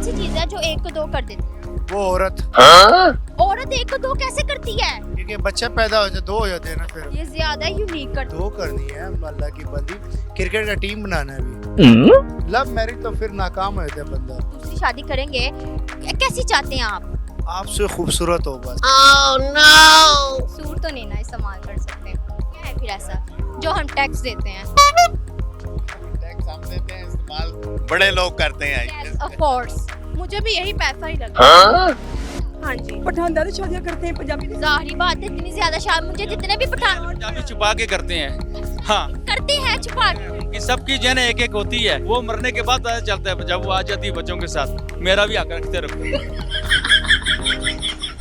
सी चीज है जो एक को दो कर देती है? वो औरत, औरत एक को दो कैसे करती है? क्योंकि बच्चा पैदा हो जाए दो हो जाते हैं ना, फिर ये ज्यादा यूनिक करती दो करनी है। अल्लाह की बंदी, क्रिकेट का टीम बनाना है अभी। लव मैरिज तो फिर नाकाम हो जाता है बंदा। है। दूसरी शादी करेंगे कैसी चाहते हैं आप? आपसे खूबसूरत हो बस। सूट तो नहीं ना इस्तेमाल कर सकते, क्या है फिर ऐसा जो हम टैक्स देते हैं? टैक्स हम देते हैं, इस्तेमाल बड़े लोग करते हैं। Yes, of course. मुझे भी यही पैसा ही लगा। हाँ जी, पठान दादा शादियाँ करते हैं पंजाबी। जाहिर बात है, इतनी ज्यादा शादी मुझे जितने भी पठान पंजाबी छुपा के करते हैं। हाँ, करते हैं छुपा के। कि सबकी जन एक एक होती है, वो मरने के बाद पता चलता है जब वो आ जाती है बच्चों के साथ। मेरा भी हक रखते रखो।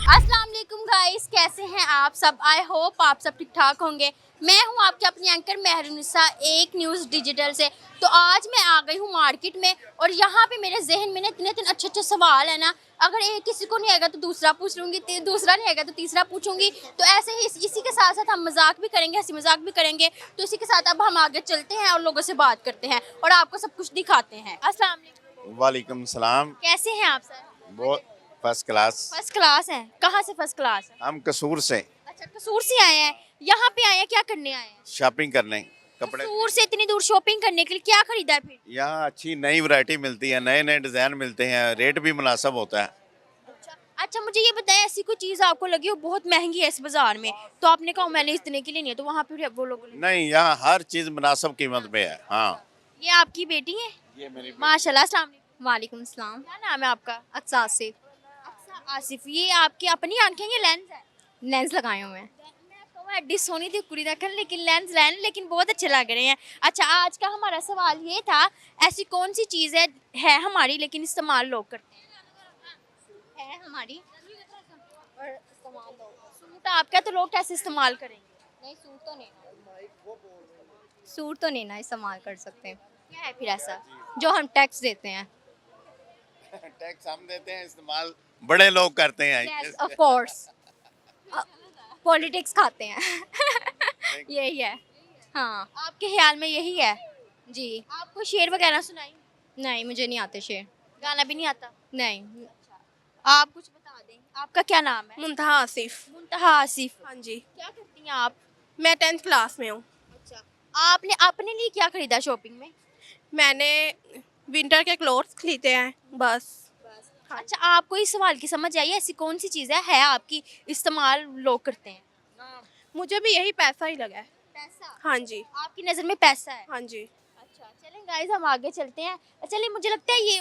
अस्सलाम वालेकुम गाइस, कैसे हैं आप सब? आई होप आप सब ठीक ठाक होंगे। मैं हूं आपकी अपनी एंकर मेहरुनिसा एक न्यूज़ डिजिटल से। तो आज मैं आ गई हूं मार्केट में और यहाँ पे मेरे जहन में ना इतने अच्छे अच्छे सवाल है ना, अगर एक किसी को नहीं आएगा तो दूसरा पूछ लूँगी, दूसरा नहीं आएगा तो तीसरा पूछूंगी। तो ऐसे ही इसी के साथ साथ हम मजाक भी करेंगे, हंसी मजाक भी करेंगे। तो इसी के साथ अब हम आगे चलते हैं और लोगों से बात करते हैं और आपको सब कुछ दिखाते हैं। अस्सलाम वालेकुम। वालेकुम सलाम। कैसे हैं आप सर? बहुत फर्स्ट क्लास। फर्स्ट क्लास हैं। कहाँ से फर्स्ट क्लास है? हम कसूर से अच्छा, कसूर से आए हैं। यहाँ पे आए हैं, क्या करने आए हैं? शॉपिंग करने, कपड़े। कसूर से इतनी दूर शॉपिंग करने के लिए क्या खरीदा है फिर? यहाँ अच्छी नई वैरायटी मिलती है, नए नए डिजाइन मिलते हैं, रेट भी मुनासिब होता है। अच्छा, मुझे ये बताएं, ऐसी कोई चीज़ आपको लगी हो बहुत महंगी है इस बाजार में, तो आपने कहा मैंने इतने के लिए नहीं है, तो वहाँ पे वो लोग नहीं, यहाँ हर चीज मुनासिब कीमत पे है। हाँ, ये आपकी बेटी है? ये मेरी माशाल्लाह। अस्सलाम वालेकुम। वालेकुम सलाम। क्या नाम है आपका? अच्छा आसिफ, अच्छा, आसिफ। ये आपकी अपनी आंखें, ये लेंस है? लेंस लगाए हुए हैं। मैं एडी सोनी थी कुड़ी देखन, लेकिन लेंस लेन लेकिन बहुत अच्छे लग रहे हैं। अच्छा, आज का हमारा सवाल ये था, ऐसी कौन सी चीज़ है हमारी लेकिन इस्तेमाल लोग करते हैं? है हमारी और इस्तेमाल लोग। सूट आपका, तो लोग कैसे इस्तेमाल करेंगे? नहीं, सूट तो नहीं ना इस्तेमाल कर सकते। क्या है फिर ऐसा? जो हम टैक्स देते हैं। टैक्स हम देते हैं, इस्तेमाल बड़े लोग करते हैं। Yes, of course. पॉलिटिक्स खाते हैं। यही है। हाँ आपके ख्याल में यही है? जी। आपको शेर वगैरह सुनाई? नहीं, मुझे नहीं आते शेर। गाना भी नहीं आता? नहीं। आप कुछ बता दें, आपका क्या नाम है? मुंतहा आसिफ। मुंतहा आसिफ। हाँ जी, क्या करती हैं आप? मैं 10th क्लास में हूँ। अच्छा, आपने अपने लिए क्या खरीदा शॉपिंग में? मैंने विंटर के क्लोथ्स खरीदे हैं बस। हाँ। अच्छा, आपको इस सवाल की समझ आई है, ऐसी कौन सी चीज़ है आपकी इस्तेमाल लोग करते हैं? मुझे भी यही पैसा ही लगा है। पैसा? हाँ जी। आपकी नज़र में पैसा है? हाँ जी। अच्छा, चलें गाइस, हम आगे चलते हैं। चलिए, मुझे लगता है ये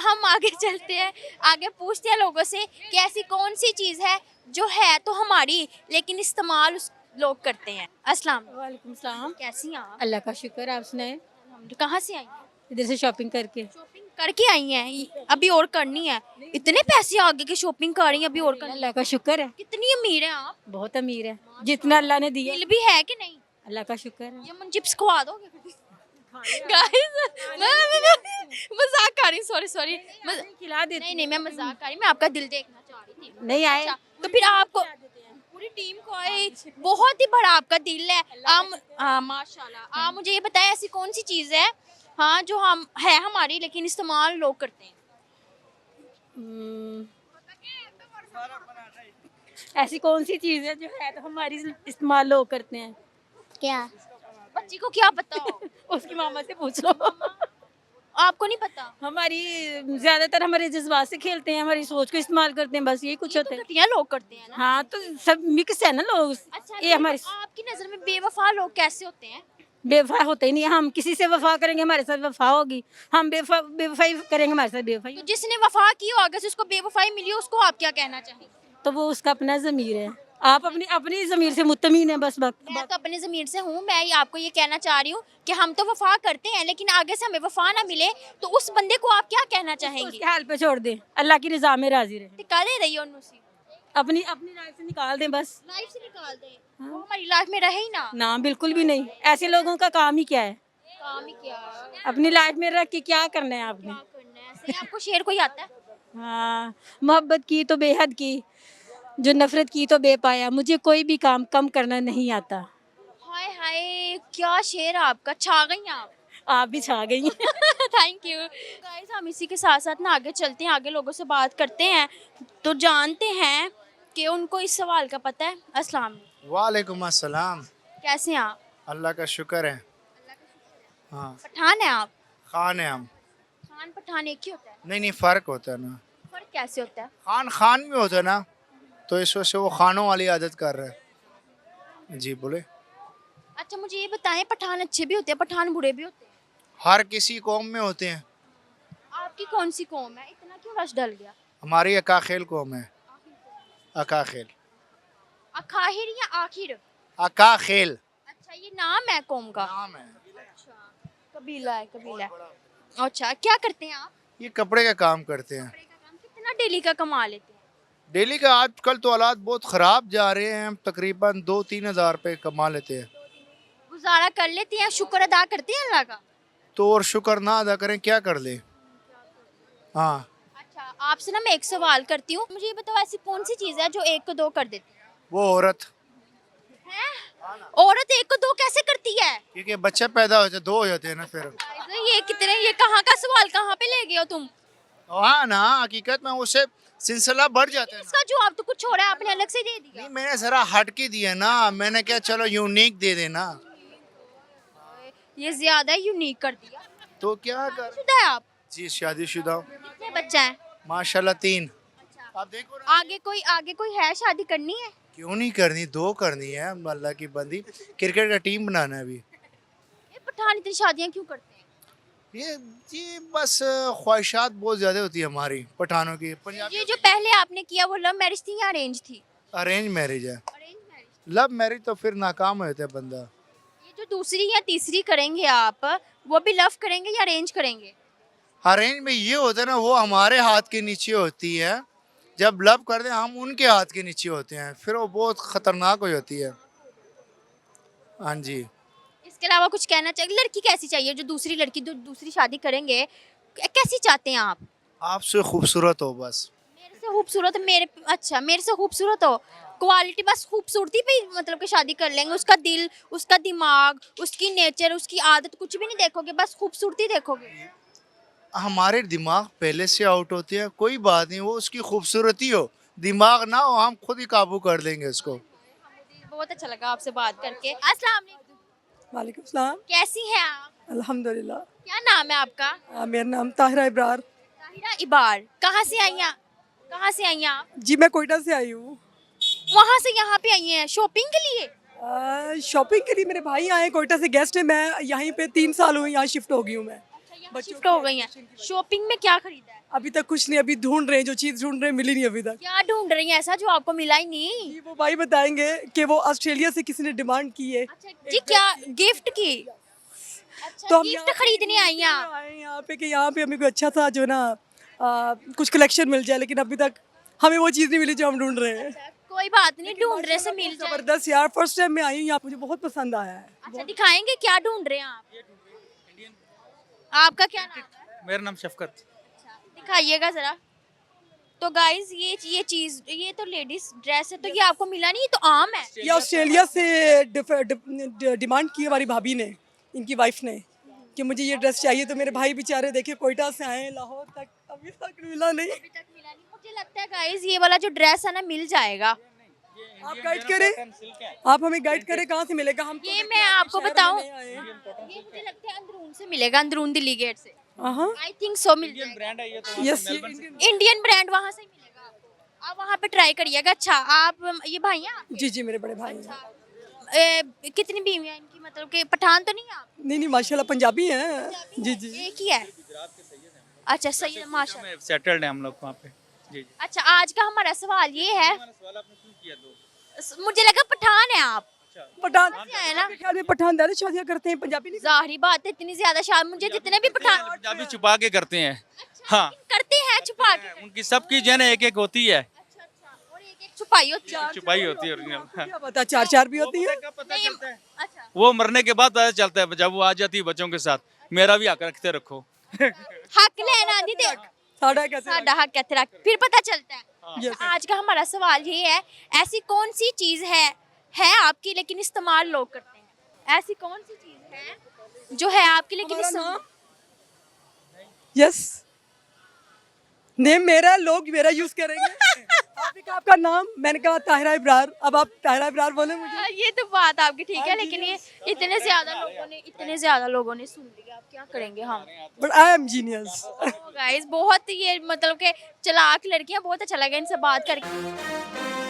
हम आगे चलते हैं, आगे पूछते हैं लोगों से कि ऐसी कौन सी चीज़ है जो है तो हमारी लेकिन इस्तेमाल लोग करते हैं। अस्सलाम वालेकुम सलाम। कैसी हैं आप? अल्लाह का शुक्र, आप सुनाएं? कहाँ से आई हैं? इधर से शॉपिंग करके। शॉपिंग करके आई हैं? अभी और करनी है? इतने पैसे आगे की शॉपिंग कर रही हैं, अभी और करनी है? अल्लाह का शुक्र है, कितनी अमीर हैं आप? बहुत अमीर है, जितना अल्लाह ने दिया। दिल भी है कि नहीं? अल्लाह का शुक्र है। ये मुझे चिप्स खवा दोगे? गाइस, मजाक कर रही, सॉरी। खिला देती नहीं, मैं मजाक कर रही, मैं आपका दिल देखना चाह रही थी। नहीं आए। अच्छा, तो फिर आपको पूरी टीम को आए, बहुत ही बड़ा आपका दिल है। हाँ, माशाल्लाह। आप मुझे ये बताएं, ऐसी कौन सी चीज़ है हाँ जो हम है हमारी लेकिन इस्तेमाल लोग करते हैं? ऐसी कौन सी चीज़ है जो है तो हमारी इस्तेमाल लोग करते हैं? क्या? बच्ची को क्या पता हो? उसकी मामा से पूछ लो। आपको नहीं पता? हमारी ज्यादातर हमारे जज्बात से खेलते हैं, हमारी सोच को इस्तेमाल करते हैं, बस यही कुछ होता है। घटिया लोग करते हैं ना। हाँ, तो सब मिक्स है ना लोग। अच्छा, ये हमारी आपकी नज़र में बेवफा लोग कैसे होते हैं? बेवफा होते ही नहीं। हम किसी से वफा करेंगे हमारे साथ वफा होगी, हम बेवफाई करेंगे हमारे साथ बेवफाई। तो जिसने वफा की हो, अगर से उसको बेवफाई मिली हो, उसको आप क्या कहना चाहेंगे? तो वो उसका अपना ज़मीर है। आप अपनी ज़मीर से मुतमीन है बस वक्त। मैं तो अपने ज़मीर से हूँ। मैं आपको ये कहना चाह रही हूँ कि हम तो वफा करते हैं, लेकिन आगे से हमें वफा ना मिले तो उस बंदे को आप क्या कहना चाहेंगे? उसके हाल पे छोड़ दें, अल्लाह की रज़ा में राजी रहे। निकाले रही हो उनसे, अपनी लाइफ से निकाल दें बस। लाइफ से निकाल दें। वो हमारी लाइफ में रहे ही ना। ना, बिल्कुल भी नहीं। ऐसे लोगों का काम ही क्या है? काम ही क्या है? अपनी लाइफ में रख के क्या करना है आपने? क्या करना है? ऐसे आपको शेर कोई आता है? हाँ, मोहब्बत की तो बेहद की, जो नफरत की तो बेपाया, मुझे कोई भी काम कम करना नहीं आता। हाय हाय, क्या शेर आपका, छा गई आप। आप भी छा गई थैंक यू गाइस। हम इसी के साथ साथ ना आगे चलते हैं, आगे लोगों से बात करते हैं तो जानते हैं कि उनको इस सवाल का पता है। अस्सलाम वालेकुम। वालेकुम अस्सलाम। कैसे हैं आप? अल्लाह का शुक्र है। हाँ, पठान है आप? खान है हम। खान पठान एक ही होता है? नहीं फ़र्क होता है ना। फर्क कैसे होता है? खान खान भी होता है ना, तो इस वजह से वो खानों वाली आदत कर रहा है। जी बोले। अच्छा मुझे ये बताएं, पठान अच्छे भी होते हैं, पठान बुरे भी होते हैं? हर किसी कौम में होते हैं। आपकी कौन सी कौम है? इतना क्यों रश डल गया? हमारी अकाखेल कौम है। अकाखेल। अखाहिर या आखिर? अकाखेल अच्छा ये नाम है कौम का? नाम है। अच्छा कबीला है, कबीला है। अच्छा क्या करते हैं आप? ये कपड़े का काम करते हैं। कपड़े का काम। कितना डेली का कमा लेते हैं? डेली का आजकल तो हालात बहुत ख़राब जा रहे हैं, हम तकरीबन 2-3 हज़ार रुपये कमा लेते हैं। गुजारा कर लेते हैं, शुक्र अदा करते हैं अल्लाह का? तो और शुक्र ना अदा करें क्या कर लें। हाँ, अच्छा आपसे ना मैं एक सवाल करती हूँ, मुझे ये बताओ ऐसी कौन सी चीज़ है जो एक को दो कर देती है? वो औरत, औरत एक को दो कैसे करती है? क्योंकि बच्चे पैदा होते 2 हो जाते हैं ना फिर। ये कितने, ये कहाँ का सवाल कहाँ पे ले गए हो तुम? हाँ ना, हकीकत में उससे सिलसिला बढ़ जाता है ना। इसका जवाब तो कुछ हो रहा है, आपने अलग से दे दिया। नहीं, मैंने ज़रा हट के दिया ना, मैंने क्या चलो यूनिक दे देना। ये ज्यादा यूनिक कर दिया। तो क्या कर। शुदा है आप? जी शादीशुदा हूँ। कितने बच्चे हैं? माशाल्लाह 3। आप देखो ना। आगे कोई है, शादी करनी है? क्यों नहीं करनी, 2 करनी है, अल्लाह की बंदी। क्रिकेट का टीम बनाना है अभी। ये पठान इतनी शादियां क्यों करते हैं? ये जी बस ख्वाहिशात बहुत ज़्यादा होती है हमारी पठानों की। पंजाबी ये जो पहले आपने किया वो लव मैरिज थी या अरेंज थी? अरेंज मैरिज है। Arrange marriage. लव मैरिज तो फिर नाकाम हो जाता है बंदा। ये जो दूसरी या तीसरी करेंगे आप, वो भी लव करेंगे या अरेंज करेंगे? अरेंज में ये होता है ना, वो हमारे हाथ के नीचे होती है। जब लव करते हैं हम उनके हाथ के नीचे होते हैं, फिर वो बहुत ख़तरनाक हो जाती है। हाँ जी। इसके अलावा कुछ कहना चाहिए? लड़की कैसी चाहिए जो दूसरी लड़की जो दूसरी शादी करेंगे, कैसी चाहते हैं आप? आपसे खूबसूरत हो बस। मेरे से खूबसूरत? अच्छा मेरे से खूबसूरत हो, क्वालिटी बस खूबसूरती पे ही मतलब कि शादी कर लेंगे? उसका दिल, उसका दिमाग, उसकी नेचर, उसकी आदत कुछ भी नहीं देखोगे, बस खूबसूरती देखोगे? हमारे दिमाग पहले से आउट होते हैं, कोई बात नहीं, वो उसकी खूबसूरती हो, दिमाग ना हो, हम खुद ही काबू कर लेंगे उसको। बहुत अच्छा लगा आपसे बात करके। अस्सलाम वालेकुम। वालेकुम सलाम। कैसी हैं आप? अल्हम्दुलिल्लाह। क्या नाम है आपका? मेरा नाम ताहिरा इब्रार। ताहिरा इबार। कहाँ से आई हैं? कहाँ से आई हैं आप? जी मैं कोयटा से आई हूँ। वहाँ से यहाँ पे आई हैं शॉपिंग के लिए? शॉपिंग के लिए मेरे भाई आए कोयटा से, गेस्ट है। मैं यहीं पे 3 साल हुए, यहाँ शिफ्ट हो गई हूँ मैं। बच्चों शिफ्ट हो गई हैं। शॉपिंग में क्या खरीदा है? अभी तक कुछ नहीं, अभी ढूंढ रहे हैं, जो चीज़ ढूंढ रहे हैं मिली नहीं अभी तक। क्या ढूंढ रही हैं ऐसा जो आपको मिला ही नहीं? जी वो भाई बताएंगे कि वो ऑस्ट्रेलिया से किसी ने डिमांड की है। अच्छा जी, क्या गिफ्ट की? अच्छा तो हम गिफ्ट यहाँ खरीदने आई हैं आप? आए हैं यहाँ पे कि यहाँ पे हमें कोई अच्छा सा जो ना कुछ कलेक्शन मिल जाए, लेकिन अभी तक हमें वो चीज़ नहीं मिली जो हम ढूंढ रहे हैं। कोई बात नहीं, ढूंढने से मिल जाए। जबरदस्त यार, फर्स्ट टाइम मैं आई हूँ यहाँ, मुझे बहुत पसंद आया है। अच्छा दिखाएंगे क्या ढूंढ रहे हैं आप? आपका क्या नाम है? मेरा नाम शफकत। दिखाइएगा जरा। तो गाइज ये चीज, ये तो लेडीज ड्रेस है, तो ये आपको मिला नहीं? ये तो आम है। ये ऑस्ट्रेलिया से डिमांड की हमारी भाभी ने, इनकी वाइफ ने, कि मुझे ये ड्रेस चाहिए। तो मेरे भाई बेचारे देखे कोयटा से आए लाहौर तक, अभी तक मिला नहीं। अभी तक मिला नहीं। मुझे लगता है गाइज ये वाला जो ड्रेस है ना मिल जाएगा। आप गाइड करें, आप हमें गाइड करें कहाँ से मिलेगा? हम ये मैं आपको बताऊं, ये मुझे लगता है अंदरून से मिलेगा, अंदरून दिल्ली गेट से। आई थिंक सो मिल जाएगा। ब्रांड है ये तो। यस, इंडियन ब्रांड वहाँ से ही मिलेगा आपको। आप वहाँ पे ट्राई करिएगा। अच्छा आप ये भाई हैं आपके? जी जी मेरे बड़े भाई हैं। कितनी बीवी है इनकी? मतलब कि पठान तो नहीं है आप? नहीं माशाल्लाह पंजाबी हैं। जी जी। एक ही है। अच्छा सही है माशाल्लाह। सेटल्ड है हम लोग वहाँ पे। जी जी। अच्छा आज का हमारा सवाल ये है, सवाल आपने क्यों किया दो? मुझे लगा पठान है आप। पठान से आए ना? मेरे ख्याल में पठान ज़्यादा शादियाँ करते हैं, पंजाबी नहीं। जाहिर बात है, इतनी ज्यादा शादी मुझे जितने भी पठान पंजाबी छुपा के करते हैं। हाँ करते हैं छुपा के। उनकी सबकी जन एक एक होती है, और एक एक छुपाई होती है। छुपाई होती है ओरिजिनल। क्या पता 4-4 भी होती है। पता नहीं, चलता है अच्छा वो मरने के बाद पता चलता है, जब वो आ जाती है बच्चों के साथ। मेरा भी हक रखते रखो। हक लेना दी दे, साढ़ा कैसे? साडा हक कहते रख, फिर पता चलता है। Yes. आज का हमारा सवाल ये है, ऐसी कौन सी चीज है आपकी लेकिन इस्तेमाल लोग करते हैं? ऐसी कौन सी चीज है जो है आपके लिए हमारा कितनी नाम यस नेम मेरा, लोग मेरा यूज करेंगे। आपने कहा आपका नाम, मैंने कहा ताहिरा इब्रार, अब आप ताहिरा इब्रार बोले मुझे। ये तो बात आपकी ठीक है, I'm लेकिन ये genius. इतने ज्यादा लोगों ने सुन लिया, अब क्या करेंगे हम। But I am genius. Guys बहुत ये मतलब के चालाक लड़कियां, बहुत अच्छा लगा इनसे बात करके।